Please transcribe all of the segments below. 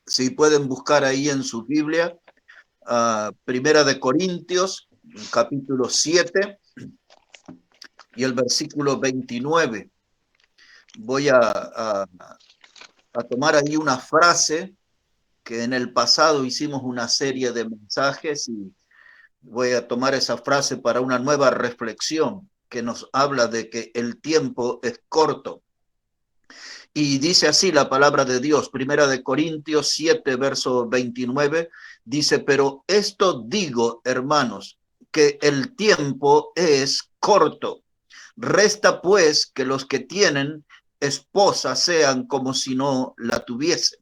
si pueden buscar ahí en su Biblia, Primera de Corintios, capítulo 7 y el versículo 29. Voy a tomar ahí una frase que en el pasado hicimos una serie de mensajes y voy a tomar esa frase para una nueva reflexión que nos habla de que el tiempo es corto. Y dice así la palabra de Dios, Primera de Corintios 7, verso 29, dice, pero esto digo, hermanos, que el tiempo es corto. Resta pues que los que tienen esposa sean como si no la tuviesen.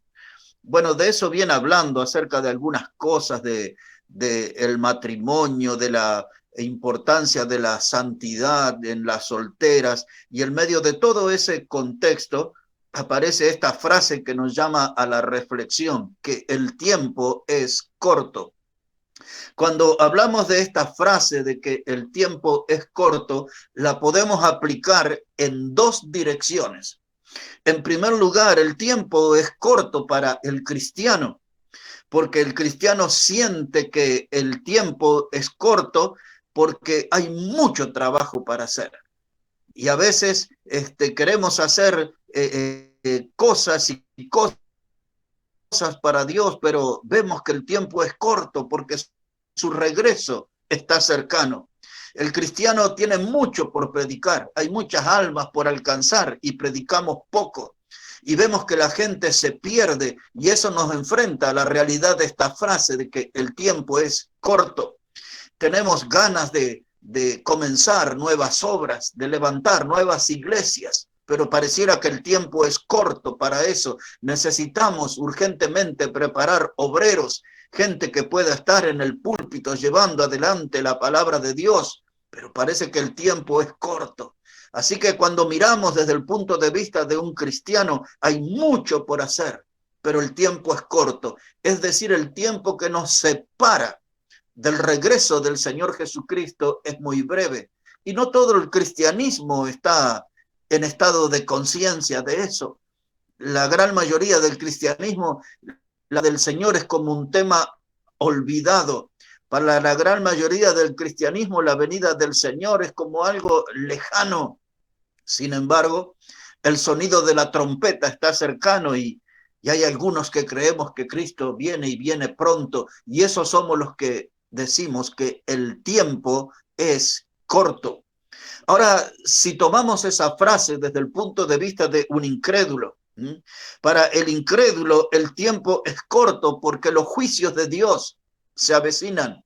Bueno, de eso viene hablando acerca de algunas cosas de el matrimonio, de la importancia de la santidad en las solteras, y en medio de todo ese contexto aparece esta frase que nos llama a la reflexión, que el tiempo es corto. Cuando hablamos de esta frase de que el tiempo es corto, la podemos aplicar en dos direcciones. En primer lugar, el tiempo es corto para el cristiano, porque el cristiano siente que el tiempo es corto porque hay mucho trabajo para hacer. Y a veces queremos hacer cosas y cosas para Dios, pero vemos que el tiempo es corto porque su regreso está cercano. El cristiano tiene mucho por predicar, hay muchas almas por alcanzar y predicamos poco. Y vemos que la gente se pierde y eso nos enfrenta a la realidad de esta frase de que el tiempo es corto. Tenemos ganas de comenzar nuevas obras, de levantar nuevas iglesias, pero pareciera que el tiempo es corto para eso. Necesitamos urgentemente preparar obreros, gente que pueda estar en el púlpito llevando adelante la palabra de Dios, pero parece que el tiempo es corto. Así que cuando miramos desde el punto de vista de un cristiano, hay mucho por hacer, pero el tiempo es corto. Es decir, el tiempo que nos separa del regreso del Señor Jesucristo es muy breve. Y no todo el cristianismo está en estado de conciencia de eso. La gran mayoría del cristianismo, la del Señor es como un tema olvidado. Para la gran mayoría del cristianismo, la venida del Señor es como algo lejano. Sin embargo, el sonido de la trompeta está cercano y hay algunos que creemos que Cristo viene y viene pronto, y esos somos los que decimos que el tiempo es corto. Ahora, si tomamos esa frase desde el punto de vista de un incrédulo, para el incrédulo el tiempo es corto porque los juicios de Dios se avecinan.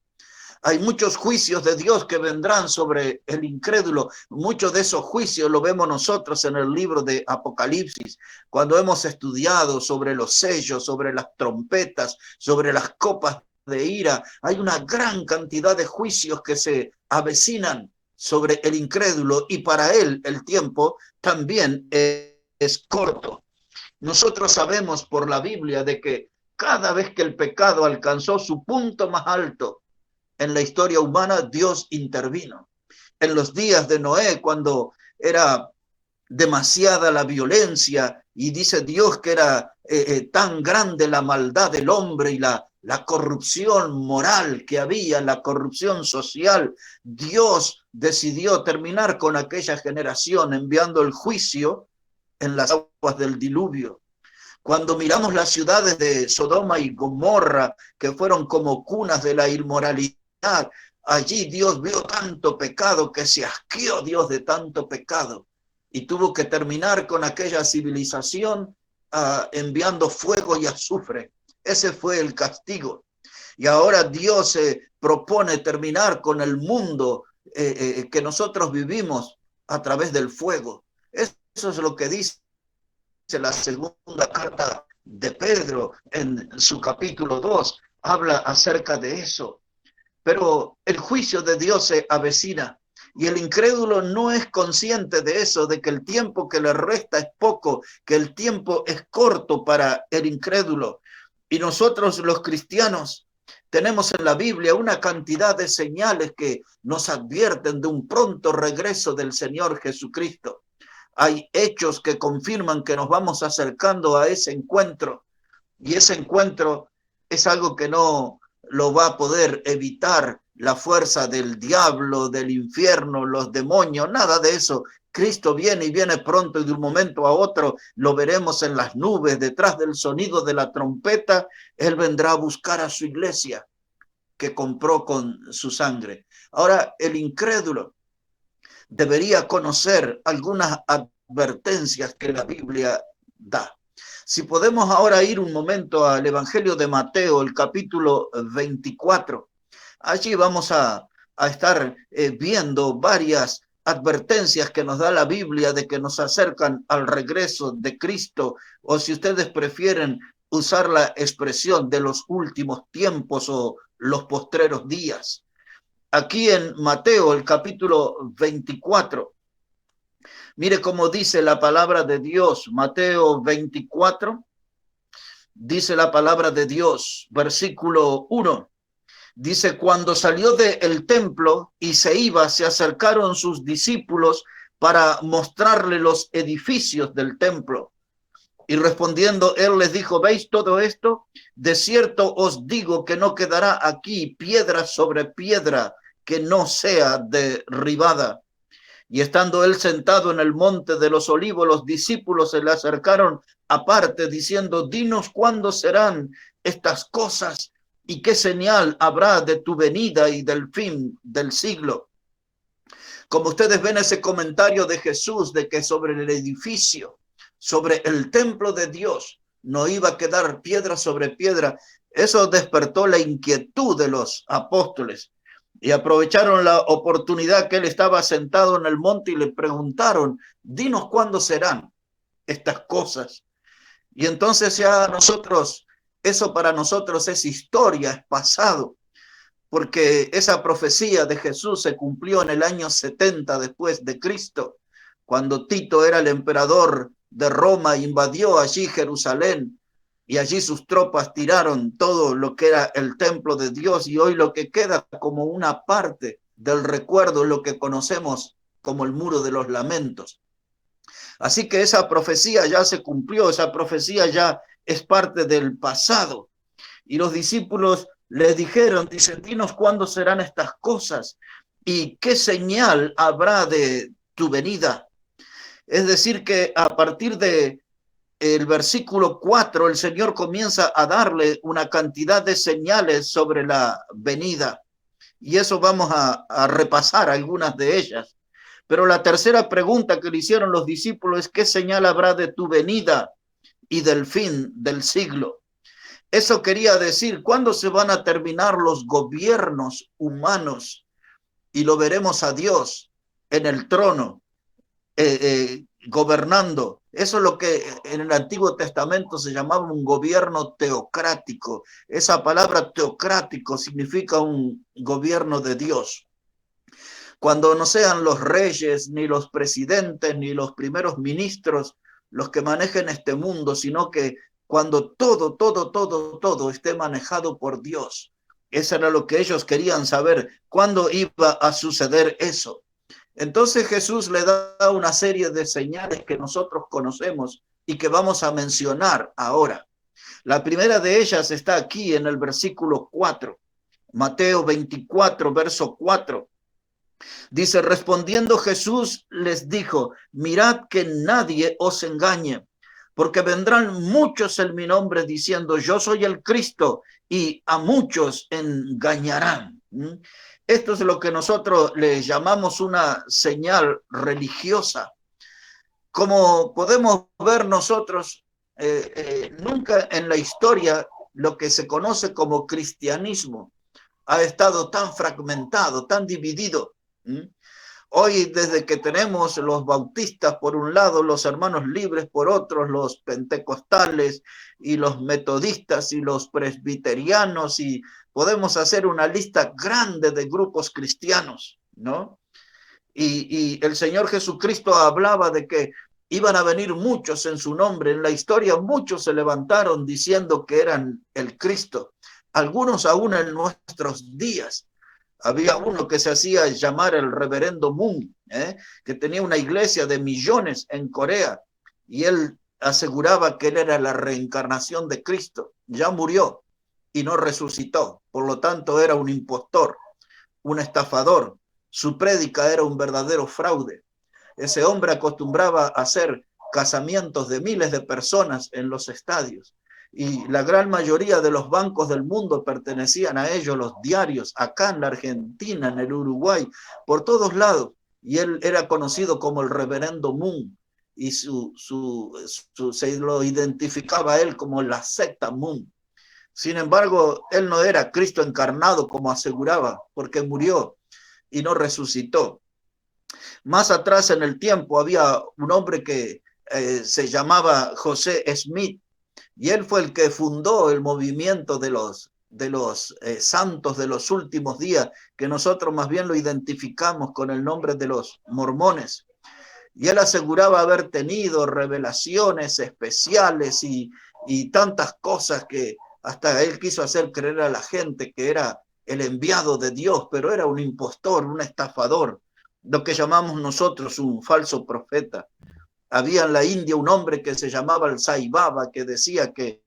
Hay muchos juicios de Dios que vendrán sobre el incrédulo. Muchos de esos juicios lo vemos nosotros en el libro de Apocalipsis, cuando hemos estudiado sobre los sellos, sobre las trompetas, sobre las copas de ira. Hay una gran cantidad de juicios que se avecinan sobre el incrédulo y para él el tiempo también es corto. Nosotros sabemos por la Biblia de que cada vez que el pecado alcanzó su punto más alto en la historia humana, Dios intervino. En los días de Noé, cuando era demasiada la violencia y dice Dios que era tan grande la maldad del hombre y la corrupción moral que había, la corrupción social, Dios decidió terminar con aquella generación enviando el juicio en las aguas del diluvio. Cuando miramos las ciudades de Sodoma y Gomorra, que fueron como cunas de la inmoralidad, allí Dios vio tanto pecado que se asqueó Dios de tanto pecado y tuvo que terminar con aquella civilización enviando fuego y azufre. Ese fue el castigo. Y ahora Dios propone terminar con el mundo que nosotros vivimos a través del fuego. Eso es lo que dice la segunda carta de Pedro en su capítulo 2. Habla acerca de eso. Pero el juicio de Dios se avecina y el incrédulo no es consciente de eso, de que el tiempo que le resta es poco, que el tiempo es corto para el incrédulo. Y nosotros los cristianos tenemos en la Biblia una cantidad de señales que nos advierten de un pronto regreso del Señor Jesucristo. Hay hechos que confirman que nos vamos acercando a ese encuentro. Y ese encuentro es algo que no lo va a poder evitar la fuerza del diablo, del infierno, los demonios, nada de eso. Cristo viene y viene pronto y de un momento a otro lo veremos en las nubes, detrás del sonido de la trompeta. Él vendrá a buscar a su iglesia que compró con su sangre. Ahora, el incrédulo debería conocer algunas advertencias que la Biblia da. Si podemos ahora ir un momento al Evangelio de Mateo, el capítulo 24, allí vamos a estar viendo varias advertencias que nos da la Biblia de que nos acercan al regreso de Cristo, o si ustedes prefieren usar la expresión de los últimos tiempos o los postreros días. Aquí en Mateo, el capítulo 24, mire cómo dice la palabra de Dios. Mateo 24, dice la palabra de Dios, versículo 1. Dice, cuando salió del templo y se iba, se acercaron sus discípulos para mostrarle los edificios del templo. Y respondiendo, él les dijo, ¿veis todo esto? De cierto os digo que no quedará aquí piedra sobre piedra que no sea derribada. Y estando él sentado en el monte de los olivos, los discípulos se le acercaron aparte, diciendo, dinos cuándo serán estas cosas y qué señal habrá de tu venida y del fin del siglo. Como ustedes ven ese comentario de Jesús de que sobre el edificio, sobre el templo de Dios, no iba a quedar piedra sobre piedra, eso despertó la inquietud de los apóstoles. Y aprovecharon la oportunidad que él estaba sentado en el monte y le preguntaron, dinos cuándo serán estas cosas. Y entonces ya nosotros, eso para nosotros es historia, es pasado, porque esa profecía de Jesús se cumplió en el año 70 después de Cristo, cuando Tito era el emperador de Roma, invadió allí Jerusalén, y allí sus tropas tiraron todo lo que era el templo de Dios, y hoy lo que queda como una parte del recuerdo es lo que conocemos como el Muro de los Lamentos. Así que esa profecía ya se cumplió, esa profecía ya es parte del pasado. Y los discípulos le dijeron, dicen, dinos cuándo serán estas cosas y qué señal habrá de tu venida. Es decir, que a partir de el versículo 4, el Señor comienza a darle una cantidad de señales sobre la venida. Y eso vamos a repasar algunas de ellas. Pero la tercera pregunta que le hicieron los discípulos es, ¿qué señal habrá de tu venida y del fin del siglo? Eso quería decir, ¿cuándo se van a terminar los gobiernos humanos? Y lo veremos a Dios en el trono, gobernando. Eso es lo que en el Antiguo Testamento se llamaba un gobierno teocrático. Esa palabra teocrático significa un gobierno de Dios. Cuando no sean los reyes, ni los presidentes, ni los primeros ministros los que manejen este mundo, sino que cuando todo esté manejado por Dios. Eso era lo que ellos querían saber, cuándo iba a suceder eso. Entonces Jesús le da una serie de señales que nosotros conocemos y que vamos a mencionar ahora. La primera de ellas está aquí en el versículo 4, Mateo 24, verso 4. Dice, respondiendo Jesús les dijo, mirad que nadie os engañe, porque vendrán muchos en mi nombre diciendo, yo soy el Cristo, y a muchos engañarán. Esto es lo que nosotros le llamamos una señal religiosa. Como podemos ver nosotros, nunca en la historia lo que se conoce como cristianismo ha estado tan fragmentado, tan dividido. Hoy, desde que tenemos los bautistas por un lado, los hermanos libres por otros, los pentecostales y los metodistas y los presbiterianos, y podemos hacer una lista grande de grupos cristianos, ¿no? Y el Señor Jesucristo hablaba de que iban a venir muchos en su nombre. En la historia muchos se levantaron diciendo que eran el Cristo, algunos aún en nuestros días. Había uno que se hacía llamar el reverendo Moon, que tenía una iglesia de millones en Corea, y él aseguraba que él era la reencarnación de Cristo. ya murió y no resucitó. Por lo tanto, era un impostor, un estafador. Su prédica era un verdadero fraude. Ese hombre acostumbraba a hacer casamientos de miles de personas en los estadios. Y la gran mayoría de los bancos del mundo pertenecían a ellos, los diarios, acá en la Argentina, en el Uruguay, por todos lados. Y él era conocido como el reverendo Moon, y se lo identificaba a él como la secta Moon. Sin embargo, él no era Cristo encarnado como aseguraba, porque murió y no resucitó. Más atrás en el tiempo había un hombre que se llamaba José Smith, y él fue el que fundó el movimiento de los santos de los últimos días, que nosotros más bien lo identificamos con el nombre de los mormones. Y él aseguraba haber tenido revelaciones especiales y tantas cosas que hasta él quiso hacer creer a la gente que era el enviado de Dios, pero era un impostor, un estafador, lo que llamamos nosotros un falso profeta. Había en la India un hombre que se llamaba el Sai Baba, que decía que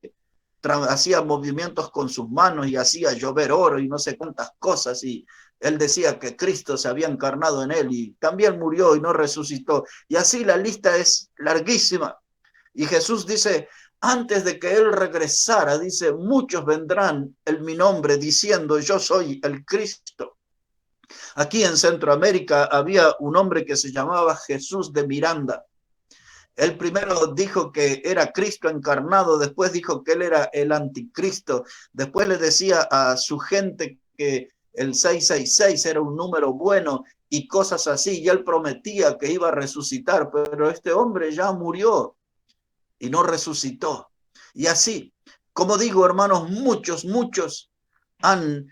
hacía movimientos con sus manos y hacía llover oro y no sé cuántas cosas, y él decía que Cristo se había encarnado en él y también murió y no resucitó. Y así la lista es larguísima. Y Jesús dice, antes de que él regresara, dice, muchos vendrán en mi nombre diciendo, yo soy el Cristo. Aquí en Centroamérica había un hombre que se llamaba Jesús de Miranda. Él primero dijo que era Cristo encarnado, después dijo que él era el anticristo, después le decía a su gente que el 666 era un número bueno y cosas así, y él prometía que iba a resucitar, pero este hombre ya murió y no resucitó. Y así, como digo, hermanos, muchos han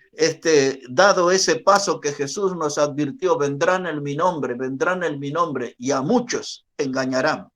dado ese paso que Jesús nos advirtió, vendrán en mi nombre, y a muchos engañarán.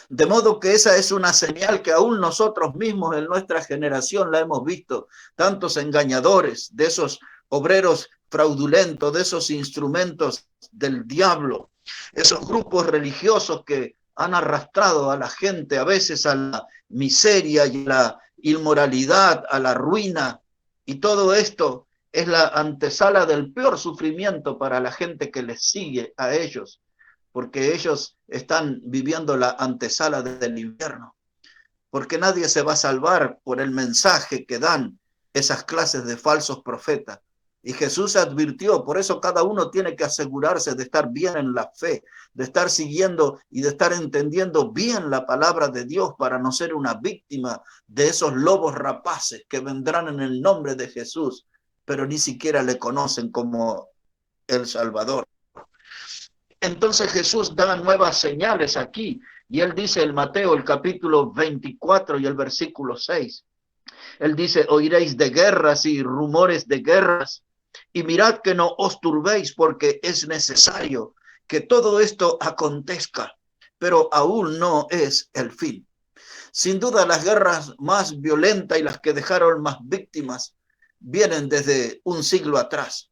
De modo que esa es una señal que aún nosotros mismos en nuestra generación la hemos visto, tantos engañadores, de esos obreros fraudulentos, de esos instrumentos del diablo, esos grupos religiosos que han arrastrado a la gente a veces a la miseria y a la inmoralidad, a la ruina, y todo esto es la antesala del peor sufrimiento para la gente que les sigue a ellos, porque ellos están viviendo la antesala del infierno, porque nadie se va a salvar por el mensaje que dan esas clases de falsos profetas. Y Jesús advirtió, por eso cada uno tiene que asegurarse de estar bien en la fe, de estar siguiendo y de estar entendiendo bien la palabra de Dios para no ser una víctima de esos lobos rapaces que vendrán en el nombre de Jesús, pero ni siquiera le conocen como el Salvador. Entonces Jesús da nuevas señales aquí, y él dice en Mateo el capítulo 24 y el versículo 6, él dice, oiréis de guerras y rumores de guerras, y mirad que no os turbéis, porque es necesario que todo esto acontezca, pero aún no es el fin. Sin duda las guerras más violentas y las que dejaron más víctimas vienen desde un siglo atrás,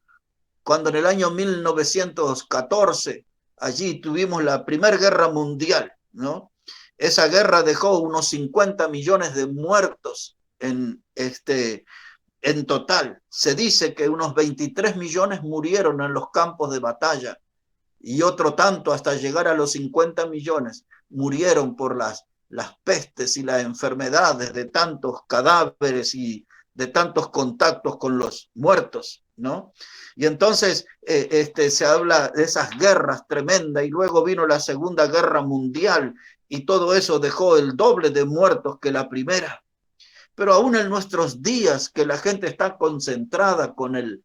cuando en el año 1914 allí tuvimos la Primera Guerra Mundial, ¿no? Esa guerra dejó unos 50 millones de muertos en total. Se dice que unos 23 millones murieron en los campos de batalla y otro tanto hasta llegar a los 50 millones murieron por las pestes y las enfermedades de tantos cadáveres y de tantos contactos con los muertos, ¿no? Y entonces se habla de esas guerras tremendas, y luego vino la Segunda Guerra Mundial y todo eso dejó el doble de muertos que la primera. Pero aún en nuestros días, que la gente está concentrada con el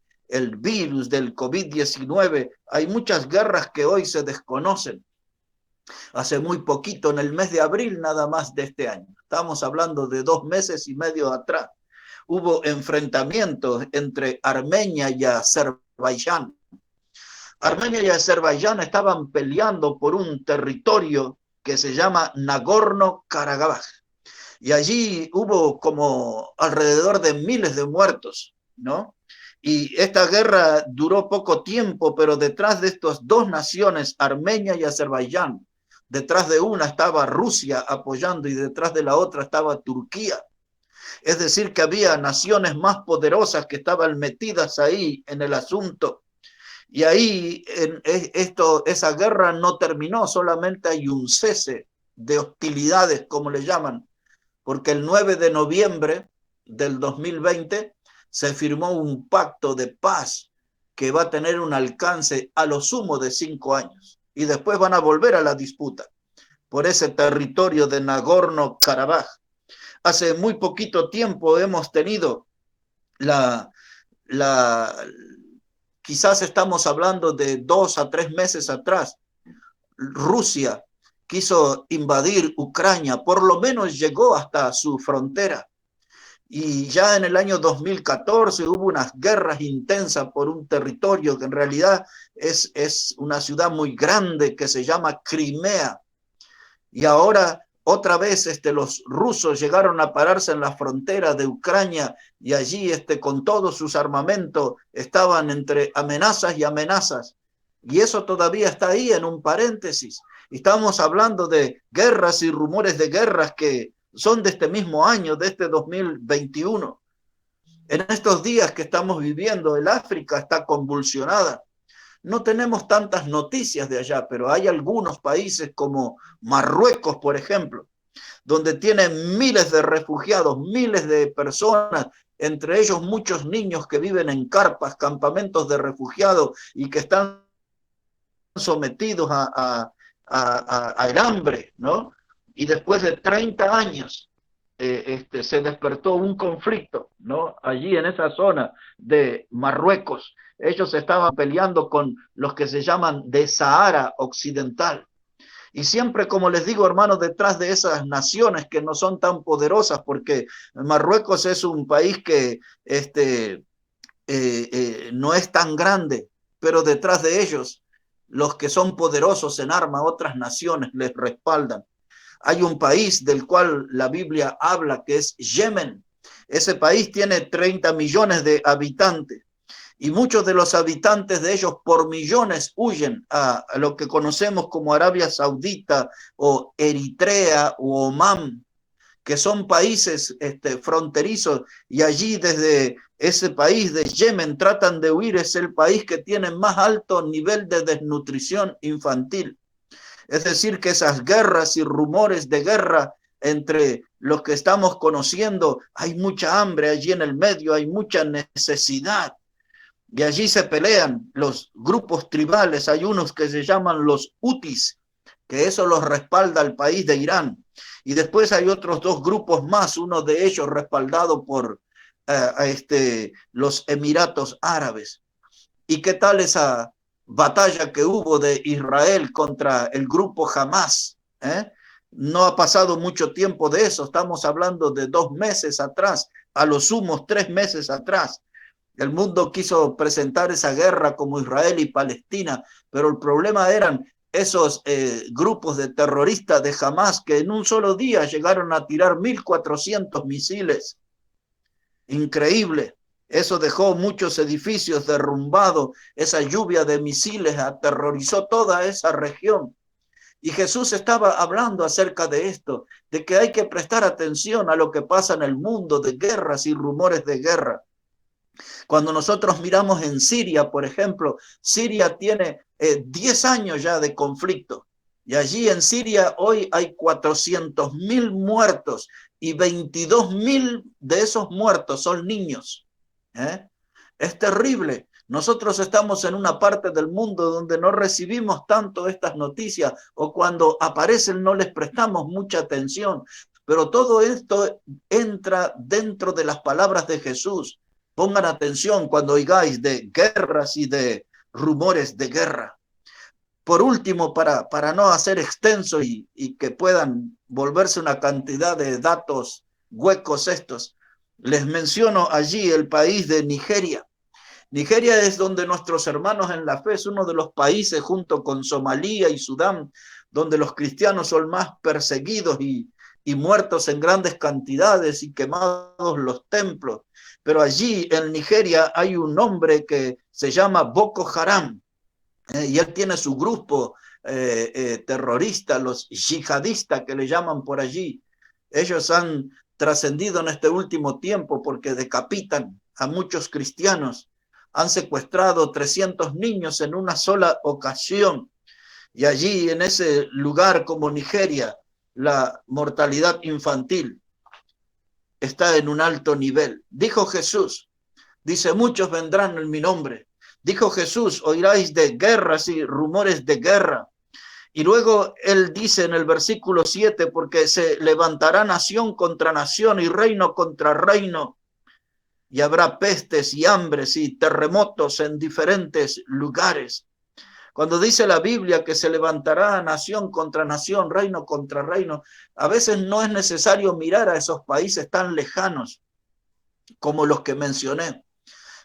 virus del COVID-19, hay muchas guerras que hoy se desconocen. Hace muy poquito, en el mes de abril nada más de este año, estamos hablando de 2 meses y medio atrás, hubo enfrentamientos entre Armenia y Azerbaiyán. Armenia y Azerbaiyán estaban peleando por un territorio que se llama Nagorno-Karabaj. Y allí hubo como alrededor de miles de muertos, ¿no? Y esta guerra duró poco tiempo, pero detrás de estas dos naciones, Armenia y Azerbaiyán, detrás de una estaba Rusia apoyando y detrás de la otra estaba Turquía. Es decir, que había naciones más poderosas que estaban metidas ahí en el asunto. Y ahí esa guerra no terminó, solamente hay un cese de hostilidades, como le llaman, porque el 9 de noviembre del 2020 se firmó un pacto de paz que va a tener un alcance a lo sumo de 5 años. Y después van a volver a la disputa por ese territorio de Nagorno-Karabaj. Hace muy poquito tiempo hemos tenido quizás estamos hablando de 2 a 3 meses atrás, Rusia quiso invadir Ucrania, por lo menos llegó hasta su frontera. Y ya en el año 2014 hubo unas guerras intensas por un territorio que en realidad es una ciudad muy grande que se llama Crimea. Y ahora otra vez los rusos llegaron a pararse en la frontera de Ucrania y allí con todos sus armamentos estaban entre amenazas y amenazas. Y eso todavía está ahí en un paréntesis. Estamos hablando de guerras y rumores de guerras que son de este mismo año, de este 2021. En estos días que estamos viviendo, el África está convulsionada. No tenemos tantas noticias de allá, pero hay algunos países como Marruecos, por ejemplo, donde tienen miles de refugiados, miles de personas, entre ellos muchos niños que viven en carpas, campamentos de refugiados y que están sometidos al hambre, ¿no? Y después de 30 años se despertó un conflicto, ¿no? Allí en esa zona de Marruecos. Ellos estaban peleando con los que se llaman de Sahara Occidental. Y siempre, como les digo, hermanos, detrás de esas naciones que no son tan poderosas, porque Marruecos es un país que no es tan grande, pero detrás de ellos, los que son poderosos en armas, otras naciones les respaldan. Hay un país del cual la Biblia habla que es Yemen. Ese país tiene 30 millones de habitantes y muchos de los habitantes de ellos por millones huyen a lo que conocemos como Arabia Saudita o Eritrea o Omán, que son países fronterizos, y allí desde ese país de Yemen tratan de huir. Es el país que tiene más alto nivel de desnutrición infantil. Es decir, que esas guerras y rumores de guerra entre los que estamos conociendo, hay mucha hambre allí en el medio, hay mucha necesidad. Y allí se pelean los grupos tribales, hay unos que se llaman los hutis, que eso los respalda el país de Irán. Y después hay otros 2 grupos más, uno de ellos respaldado por los Emiratos Árabes. ¿Y qué tal esa batalla que hubo de Israel contra el grupo Hamas? No ha pasado mucho tiempo de eso, estamos hablando de 2 meses atrás, a lo sumo 3 meses atrás. El mundo quiso presentar esa guerra como Israel y Palestina, pero el problema eran esos grupos de terroristas de Hamas que en un solo día llegaron a tirar 1.400 misiles. Increíble. Eso dejó muchos edificios derrumbados. Esa lluvia de misiles aterrorizó toda esa región. Y Jesús estaba hablando acerca de esto, de que hay que prestar atención a lo que pasa en el mundo, de guerras y rumores de guerra. Cuando nosotros miramos en Siria, por ejemplo, Siria tiene 10 años ya de conflicto. Y allí en Siria hoy hay 400.000 muertos y 22.000 de esos muertos son niños. Es terrible. Nosotros estamos en una parte del mundo donde no recibimos tanto estas noticias, o cuando aparecen no les prestamos mucha atención. Pero todo esto entra dentro de las palabras de Jesús. Pongan atención cuando oigáis de guerras y de rumores de guerra. Por último, para no hacer extenso y que puedan volverse una cantidad de datos huecos estos, les menciono allí el país de Nigeria. Nigeria es donde nuestros hermanos en la fe, es uno de los países junto con Somalia y Sudán, donde los cristianos son más perseguidos y muertos en grandes cantidades y quemados los templos. Pero allí en Nigeria hay un hombre que se llama Boko Haram, y él tiene su grupo terrorista, los yihadistas que le llaman por allí. Ellos han trascendido en este último tiempo porque decapitan a muchos cristianos. Han secuestrado 300 niños en una sola ocasión. Y allí, en ese lugar como Nigeria, la mortalidad infantil está en un alto nivel. Dijo Jesús, dice, muchos vendrán en mi nombre. Dijo Jesús, oiráis de guerras y rumores de guerra. Y luego él dice en el versículo 7, porque se levantará nación contra nación y reino contra reino, y habrá pestes y hambres y terremotos en diferentes lugares. Cuando dice la Biblia que se levantará nación contra nación, reino contra reino, a veces no es necesario mirar a esos países tan lejanos como los que mencioné.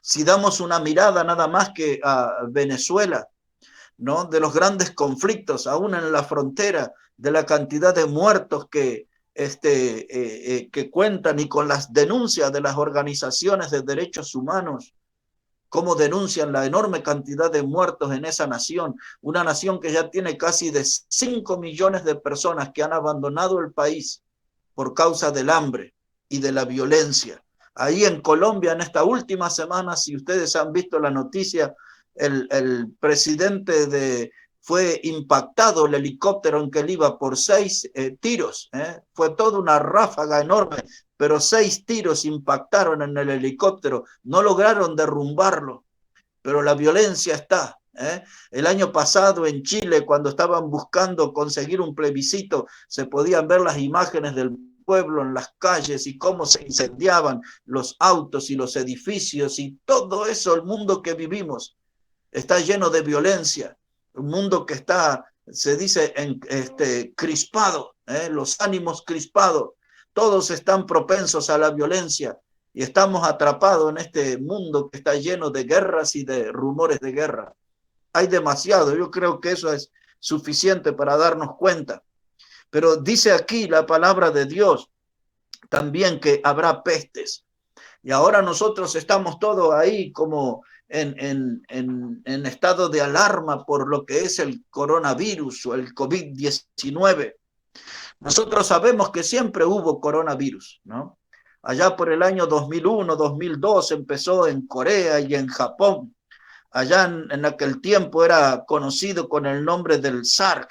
Si damos una mirada nada más que a Venezuela, ¿no? De los grandes conflictos, aún en la frontera, de la cantidad de muertos que cuentan y con las denuncias de las organizaciones de derechos humanos, cómo denuncian la enorme cantidad de muertos en esa nación, una nación que ya tiene casi de 5 millones de personas que han abandonado el país por causa del hambre y de la violencia. Ahí en Colombia, en esta última semana, si ustedes han visto la noticia, el presidente fue impactado el helicóptero en que él iba por 6 tiros. Fue toda una ráfaga enorme, pero 6 tiros impactaron en el helicóptero. No lograron derrumbarlo, pero la violencia está. El año pasado en Chile, cuando estaban buscando conseguir un plebiscito, se podían ver las imágenes del pueblo en las calles y cómo se incendiaban los autos y los edificios y todo eso, el mundo que vivimos está lleno de violencia, un mundo que está, se dice, crispado, los ánimos crispados, todos están propensos a la violencia y estamos atrapados en este mundo que está lleno de guerras y de rumores de guerra. Hay demasiado, yo creo que eso es suficiente para darnos cuenta. Pero dice aquí la palabra de Dios también que habrá pestes. Y ahora nosotros estamos todos ahí como en estado de alarma por lo que es el coronavirus o el COVID-19. Nosotros sabemos que siempre hubo coronavirus, ¿no? Allá por el año 2001, 2002 empezó en Corea y en Japón. Allá en aquel tiempo era conocido con el nombre del SARS.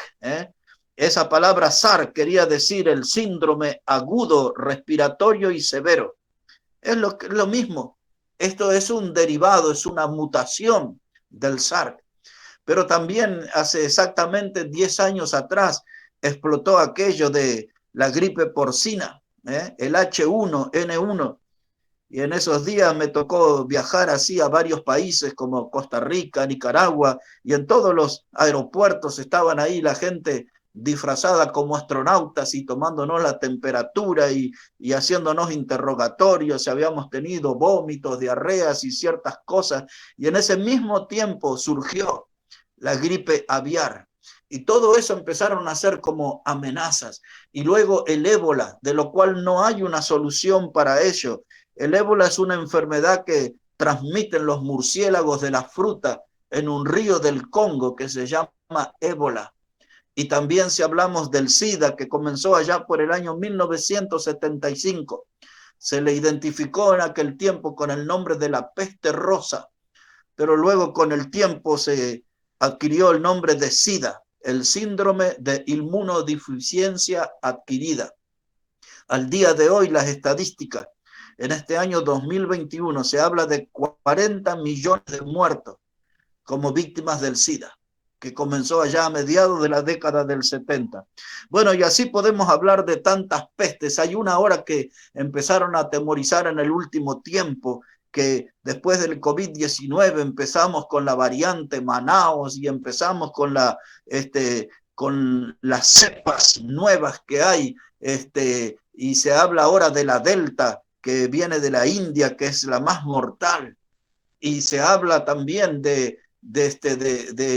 Esa palabra SARS quería decir el síndrome agudo, respiratorio y severo. Es lo mismo. Esto es un derivado, es una mutación del SARS. Pero también hace exactamente 10 años atrás explotó aquello de la gripe porcina, el H1N1. Y en esos días me tocó viajar así a varios países como Costa Rica, Nicaragua, y en todos los aeropuertos estaban ahí la gente disfrazada como astronautas y tomándonos la temperatura y haciéndonos interrogatorios, si habíamos tenido vómitos, diarreas y ciertas cosas. Y en ese mismo tiempo surgió la gripe aviar. Y todo eso empezaron a ser como amenazas. Y luego el ébola, de lo cual no hay una solución para ello. El ébola es una enfermedad que transmiten los murciélagos de la fruta en un río del Congo que se llama ébola. Y también si hablamos del SIDA, que comenzó allá por el año 1975, se le identificó en aquel tiempo con el nombre de la peste rosa, pero luego con el tiempo se adquirió el nombre de SIDA, el síndrome de inmunodeficiencia adquirida. Al día de hoy las estadísticas, en este año 2021 se habla de 40 millones de muertos como víctimas del SIDA, que comenzó allá a mediados de la década del 70. Bueno, y así podemos hablar de tantas pestes. Hay una hora que empezaron a atemorizar en el último tiempo, que después del COVID-19 empezamos con la variante Manaos y empezamos con las cepas nuevas que hay, y se habla ahora de la Delta, que viene de la India, que es la más mortal, y se habla también de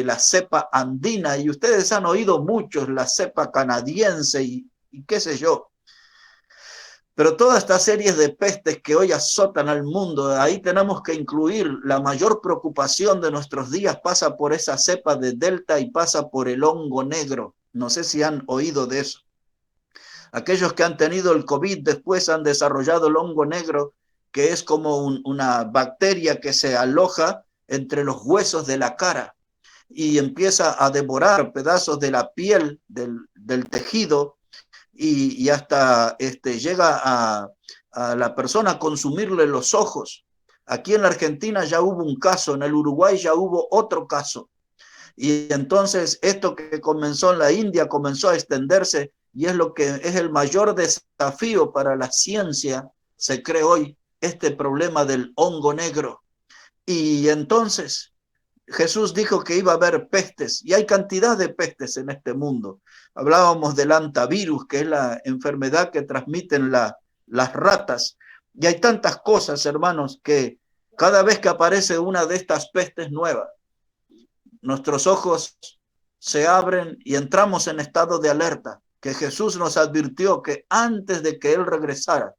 la cepa andina, y ustedes han oído muchos la cepa canadiense y qué sé yo. Pero toda esta serie de pestes que hoy azotan al mundo, ahí tenemos que incluir la mayor preocupación de nuestros días, pasa por esa cepa de Delta y pasa por el hongo negro. No sé si han oído de eso. Aquellos que han tenido el COVID después han desarrollado el hongo negro, que es como una bacteria que se aloja entre los huesos de la cara y empieza a devorar pedazos de la piel, del tejido, y hasta llega a la persona a consumirle los ojos. Aquí en la Argentina ya hubo un caso, en el Uruguay ya hubo otro caso. Y entonces esto que comenzó en la India comenzó a extenderse y es lo que es el mayor desafío para la ciencia, se cree hoy, este problema del hongo negro. Y entonces Jesús dijo que iba a haber pestes y hay cantidad de pestes en este mundo. Hablábamos del antivirus, que es la enfermedad que transmiten las ratas. Y hay tantas cosas, hermanos, que cada vez que aparece una de estas pestes nuevas, nuestros ojos se abren y entramos en estado de alerta, que Jesús nos advirtió que antes de que Él regresara,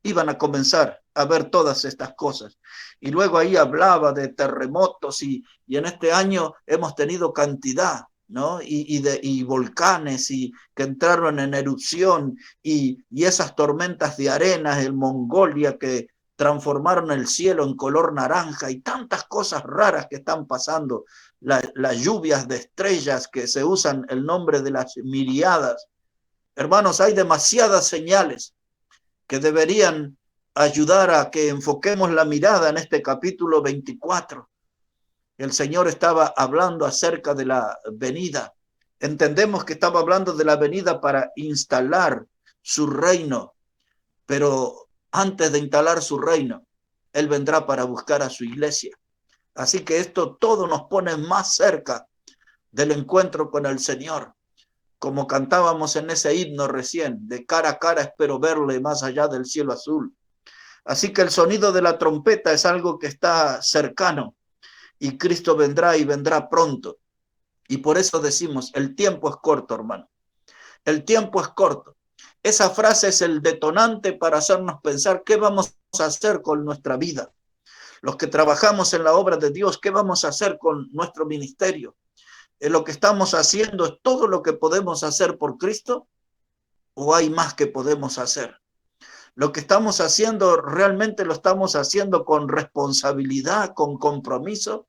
iban a comenzar a ver todas estas cosas. Y luego ahí hablaba de terremotos y en este año hemos tenido cantidad, ¿no? Y volcanes que entraron en erupción y esas tormentas de arena en Mongolia que transformaron el cielo en color naranja y tantas cosas raras que están pasando, las lluvias de estrellas que se usan el nombre de las miriadas. Hermanos, hay demasiadas señales que deberían ayudar a que enfoquemos la mirada en este capítulo 24. El Señor estaba hablando acerca de la venida. Entendemos que estaba hablando de la venida para instalar su reino, pero antes de instalar su reino, Él vendrá para buscar a su iglesia. Así que esto todo nos pone más cerca del encuentro con el Señor. Como cantábamos en ese himno recién, de cara a cara espero verle más allá del cielo azul. Así que el sonido de la trompeta es algo que está cercano y Cristo vendrá y vendrá pronto. Y por eso decimos, el tiempo es corto, hermano. El tiempo es corto. Esa frase es el detonante para hacernos pensar qué vamos a hacer con nuestra vida. Los que trabajamos en la obra de Dios, ¿qué vamos a hacer con nuestro ministerio? ¿Lo que estamos haciendo es todo lo que podemos hacer por Cristo o hay más que podemos hacer? Lo que estamos haciendo, realmente lo estamos haciendo con responsabilidad, con compromiso,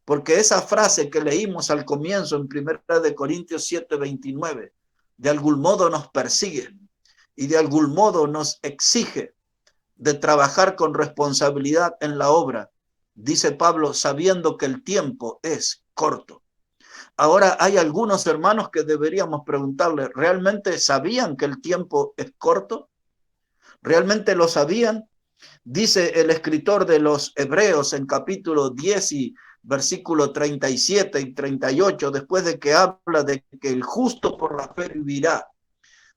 porque esa frase que leímos al comienzo en 1 Corintios 7:29, de algún modo nos persigue y de algún modo nos exige de trabajar con responsabilidad en la obra, dice Pablo, sabiendo que el tiempo es corto. Ahora hay algunos hermanos que deberíamos preguntarle, ¿realmente sabían que el tiempo es corto? ¿Realmente lo sabían? Dice el escritor de los Hebreos en capítulo 10 y versículo 37 y 38, después de que habla de que el justo por la fe vivirá,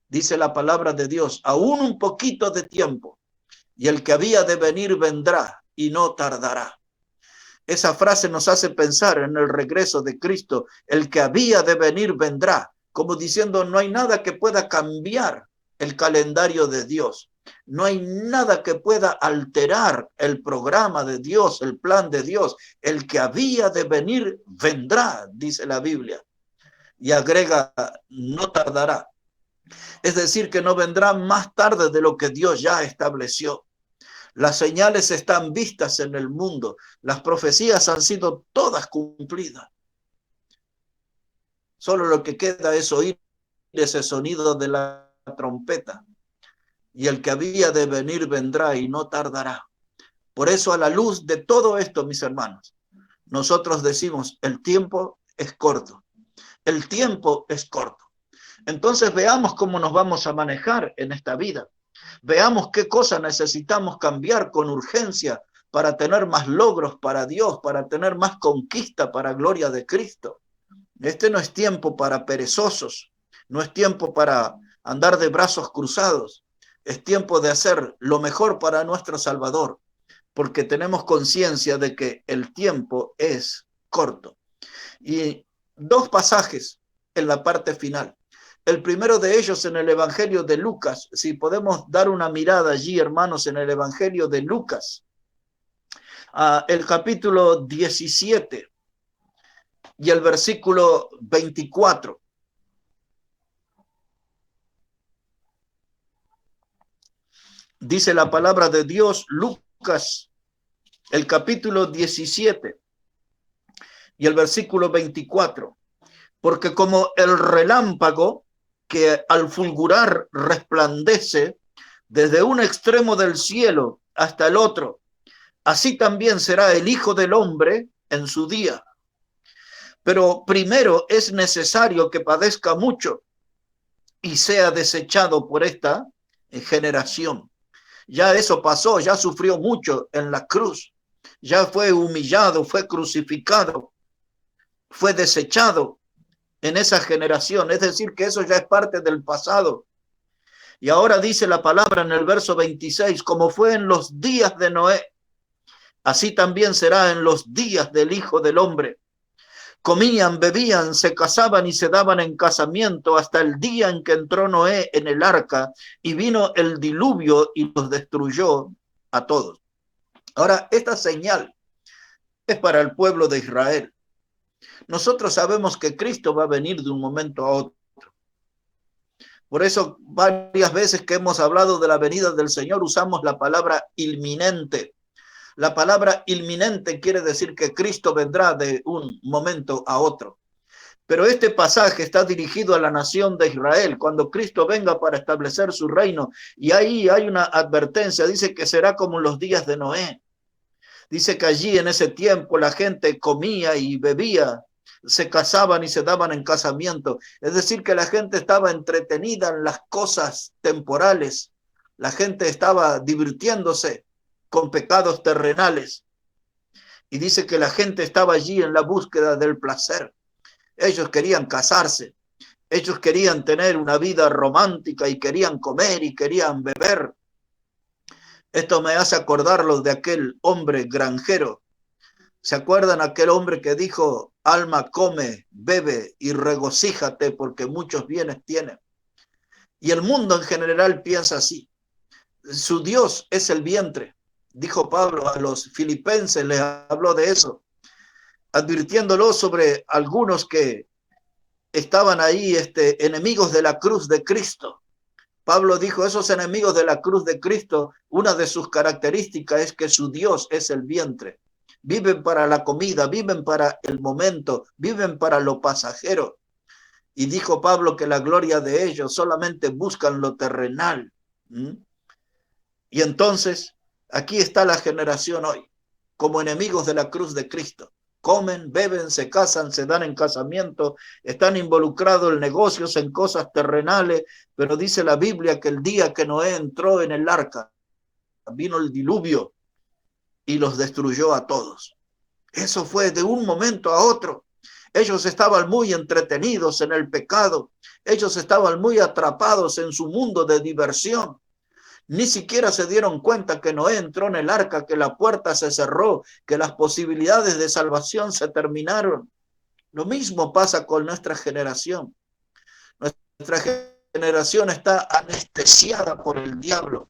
dice la palabra de Dios, aún un poquito de tiempo, y el que había de venir vendrá y no tardará. Esa frase nos hace pensar en el regreso de Cristo, el que había de venir vendrá, como diciendo no hay nada que pueda cambiar el calendario de Dios. No hay nada que pueda alterar el programa de Dios, el plan de Dios. El que había de venir vendrá, dice la Biblia. Y agrega, no tardará. Es decir, que no vendrá más tarde de lo que Dios ya estableció. Las señales están vistas en el mundo. Las profecías han sido todas cumplidas. Solo lo que queda es oír ese sonido de la trompeta. Y el que había de venir vendrá y no tardará. Por eso, a la luz de todo esto, mis hermanos, nosotros decimos, el tiempo es corto. El tiempo es corto. Entonces veamos cómo nos vamos a manejar en esta vida. Veamos qué cosas necesitamos cambiar con urgencia para tener más logros para Dios, para tener más conquista para gloria de Cristo. Este no es tiempo para perezosos, no es tiempo para andar de brazos cruzados, es tiempo de hacer lo mejor para nuestro Salvador, porque tenemos conciencia de que el tiempo es corto. Y dos pasajes en la parte final. El primero de ellos en el Evangelio de Lucas, si podemos dar una mirada allí, hermanos, en el Evangelio de Lucas, el capítulo 17 y el versículo 24. Dice la palabra de Dios, Lucas, el capítulo 17 y el versículo 24. Porque como el relámpago que al fulgurar resplandece desde un extremo del cielo hasta el otro, así también será el Hijo del Hombre en su día. Pero primero es necesario que padezca mucho y sea desechado por esta generación. Ya eso pasó, ya sufrió mucho en la cruz, ya fue humillado, fue crucificado, fue desechado en esa generación. Es decir, que eso ya es parte del pasado. Y ahora dice la palabra en el verso 26, como fue en los días de Noé, así también será en los días del Hijo del Hombre. Comían, bebían, se casaban y se daban en casamiento hasta el día en que entró Noé en el arca y vino el diluvio y los destruyó a todos. Ahora, esta señal es para el pueblo de Israel. Nosotros sabemos que Cristo va a venir de un momento a otro. Por eso, varias veces que hemos hablado de la venida del Señor, usamos la palabra inminente. La palabra inminente quiere decir que Cristo vendrá de un momento a otro. Pero este pasaje está dirigido a la nación de Israel, cuando Cristo venga para establecer su reino. Y ahí hay una advertencia, dice que será como en los días de Noé. Dice que allí en ese tiempo la gente comía y bebía, se casaban y se daban en casamiento. Es decir, que la gente estaba entretenida en las cosas temporales. La gente estaba divirtiéndose con pecados terrenales. Y dice que la gente estaba allí en la búsqueda del placer. Ellos querían casarse, ellos querían tener una vida romántica y querían comer y querían beber. Esto me hace acordarlos de aquel hombre granjero. ¿Se acuerdan aquel hombre que dijo, alma, come, bebe y regocíjate porque muchos bienes tiene? Y el mundo en general piensa así. Su Dios es el vientre. Dijo Pablo a los filipenses, les habló de eso, advirtiéndolo sobre algunos que estaban ahí enemigos de la cruz de Cristo. Pablo dijo, esos enemigos de la cruz de Cristo, una de sus características es que su Dios es el vientre. Viven para la comida, viven para el momento, viven para lo pasajero. Y dijo Pablo que la gloria de ellos solamente buscan lo terrenal. Y entonces, aquí está la generación hoy, como enemigos de la cruz de Cristo. Comen, beben, se casan, se dan en casamiento, están involucrados en negocios, en cosas terrenales, pero dice la Biblia que el día que Noé entró en el arca, vino el diluvio y los destruyó a todos. Eso fue de un momento a otro. Ellos estaban muy entretenidos en el pecado, ellos estaban muy atrapados en su mundo de diversión. Ni siquiera se dieron cuenta que Noé entró en el arca, que la puerta se cerró, que las posibilidades de salvación se terminaron. Lo mismo pasa con nuestra generación. Nuestra generación está anestesiada por el diablo.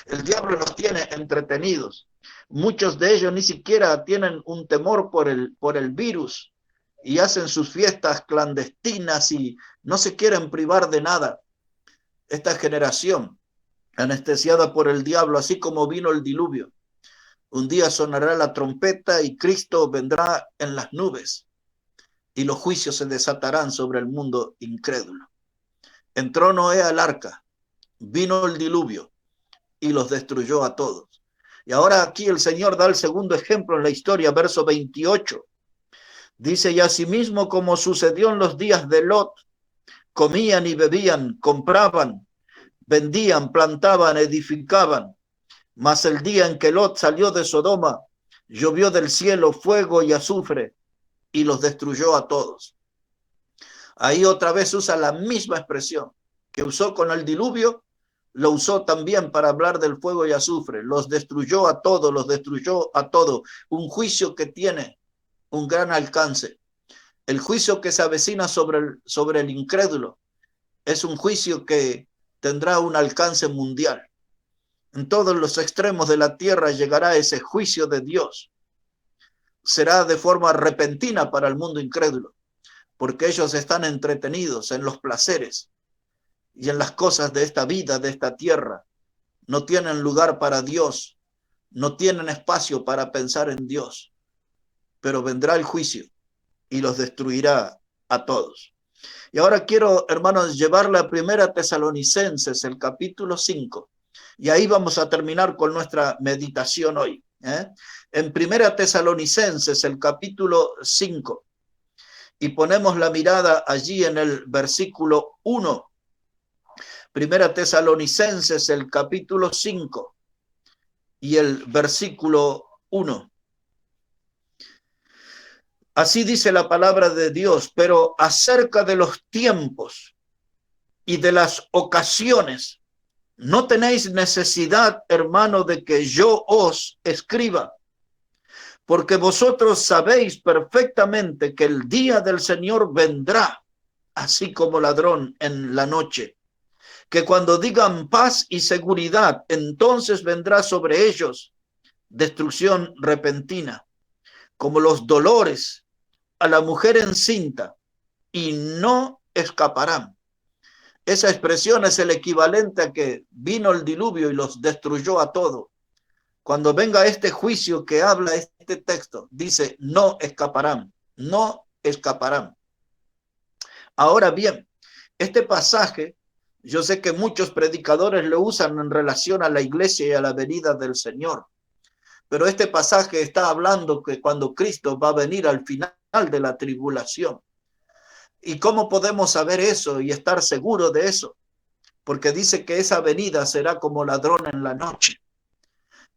El diablo los tiene entretenidos. Muchos de ellos ni siquiera tienen un temor por el virus y hacen sus fiestas clandestinas y no se quieren privar de nada. Esta generación anestesiada por el diablo, así como vino el diluvio. Un día sonará la trompeta y Cristo vendrá en las nubes y los juicios se desatarán sobre el mundo incrédulo. Entró Noé al arca, vino el diluvio y los destruyó a todos. Y ahora aquí el Señor da el segundo ejemplo en la historia, verso 28. Dice, y asimismo como sucedió en los días de Lot, comían y bebían, compraban, vendían, plantaban, edificaban. Mas el día en que Lot salió de Sodoma, llovió del cielo fuego y azufre y los destruyó a todos. Ahí otra vez usa la misma expresión que usó con el diluvio, lo usó también para hablar del fuego y azufre. Los destruyó a todos, los destruyó a todos. Un juicio que tiene un gran alcance. El juicio que se avecina sobre el incrédulo es un juicio que tendrá un alcance mundial. En todos los extremos de la tierra llegará ese juicio de Dios. Será de forma repentina para el mundo incrédulo, porque ellos están entretenidos en los placeres y en las cosas de esta vida, de esta tierra. no tienen lugar para Dios, no tienen espacio para pensar en Dios, pero vendrá el juicio y los destruirá a todos. Y ahora quiero, hermanos, llevarle a Primera Tesalonicenses, el capítulo 5, y ahí vamos a terminar con nuestra meditación hoy. En Primera Tesalonicenses, el capítulo 5, y ponemos la mirada allí en el versículo 1. Primera Tesalonicenses, el capítulo 5 y el versículo 1. Así dice la palabra de Dios, pero acerca de los tiempos y de las ocasiones, no tenéis necesidad, hermano, de que yo os escriba, porque vosotros sabéis perfectamente que el día del Señor vendrá, así como ladrón en la noche, que cuando digan paz y seguridad, entonces vendrá sobre ellos destrucción repentina, como los dolores a la mujer encinta, y no escaparán. Esa expresión es el equivalente a que vino el diluvio y los destruyó a todos. Cuando venga este juicio que habla este texto, dice, no escaparán, no escaparán. Ahora bien, este pasaje, yo sé que muchos predicadores lo usan en relación a la iglesia y a la venida del Señor, pero este pasaje está hablando que cuando Cristo va a venir al final de la tribulación. ¿Y cómo podemos saber eso y estar seguros de eso? Porque dice que esa venida será como ladrón en la noche.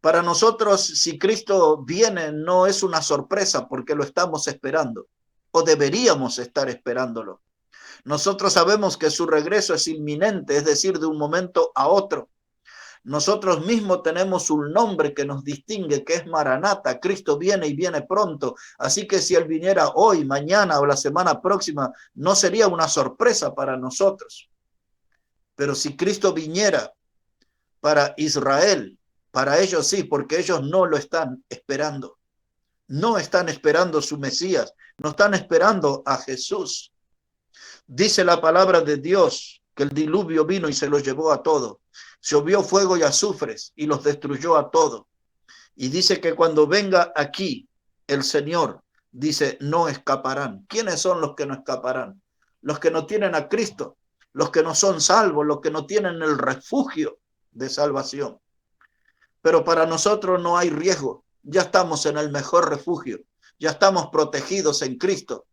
Para nosotros, si Cristo viene, no es una sorpresa porque lo estamos esperando, o deberíamos estar esperándolo. Nosotros sabemos que su regreso es inminente, es decir, de un momento a otro. Nosotros mismos tenemos un nombre que nos distingue, que es Maranata. Cristo viene y viene pronto. Así que si Él viniera hoy, mañana o la semana próxima, no sería una sorpresa para nosotros. Pero si Cristo viniera para Israel, para ellos sí, porque ellos no lo están esperando. No están esperando su Mesías, no están esperando a Jesús. Dice la palabra de Dios que el diluvio vino y se los llevó a todos. Llovió fuego y azufres y los destruyó a todos. Y dice que cuando venga aquí el Señor, dice, no escaparán. ¿Quiénes son los que no escaparán? Los que no tienen a Cristo, los que no son salvos, los que no tienen el refugio de salvación. Pero para nosotros no hay riesgo. Ya estamos en el mejor refugio. Ya estamos protegidos en Cristo.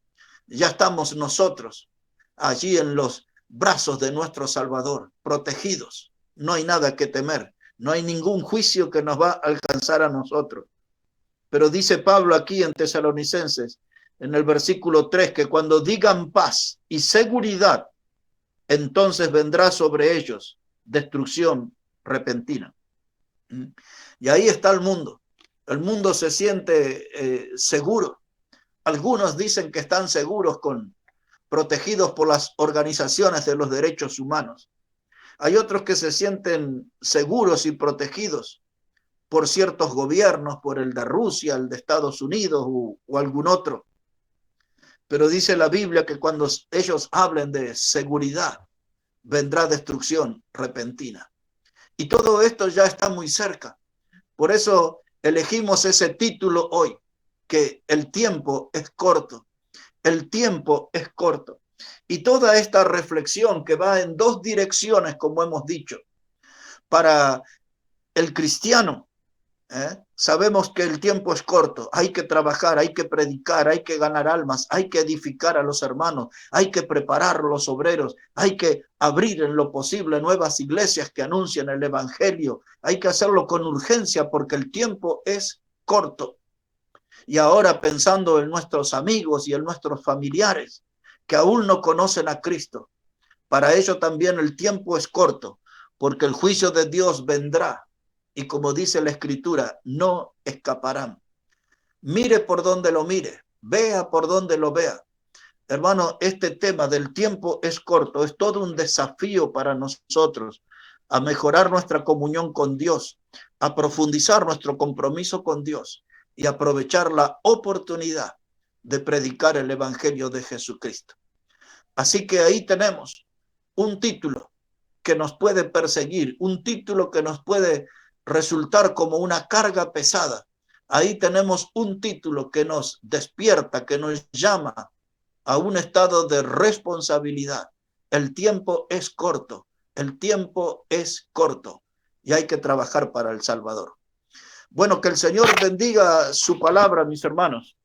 Ya estamos nosotros allí en los brazos de nuestro Salvador, protegidos. No hay nada que temer. No hay ningún juicio que nos va a alcanzar a nosotros. Pero dice Pablo aquí en Tesalonicenses, en el versículo 3, que cuando digan paz y seguridad, entonces vendrá sobre ellos destrucción repentina. Y ahí está el mundo. El mundo se siente seguro. Algunos dicen que están seguros protegidos por las organizaciones de los derechos humanos. Hay otros que se sienten seguros y protegidos por ciertos gobiernos, por el de Rusia, el de Estados Unidos o algún otro. Pero dice la Biblia que cuando ellos hablen de seguridad, vendrá destrucción repentina. Y todo esto ya está muy cerca. Por eso elegimos ese título hoy, que el tiempo es corto. El tiempo es corto. Y toda esta reflexión que va en dos direcciones, como hemos dicho, para el cristiano, sabemos que el tiempo es corto, hay que trabajar, hay que predicar, hay que ganar almas, hay que edificar a los hermanos, hay que preparar a los obreros, hay que abrir en lo posible nuevas iglesias que anuncien el evangelio, hay que hacerlo con urgencia porque el tiempo es corto. Y ahora pensando en nuestros amigos y en nuestros familiares que aún no conocen a Cristo, para ello también el tiempo es corto, porque el juicio de Dios vendrá. Y como dice la Escritura, no escaparán. Mire por donde lo mire, vea por donde lo vea. Hermano, este tema del tiempo es corto, es todo un desafío para nosotros a mejorar nuestra comunión con Dios, a profundizar nuestro compromiso con Dios y aprovechar la oportunidad de predicar el Evangelio de Jesucristo. Así que ahí tenemos un título, que nos puede perseguir, un título que nos puede resultar como una carga pesada. Ahí tenemos un título que nos despierta, que nos llama a un estado de responsabilidad. El tiempo es corto, el tiempo es corto y hay que trabajar para el Salvador. Bueno, que el Señor bendiga su palabra, mis hermanos.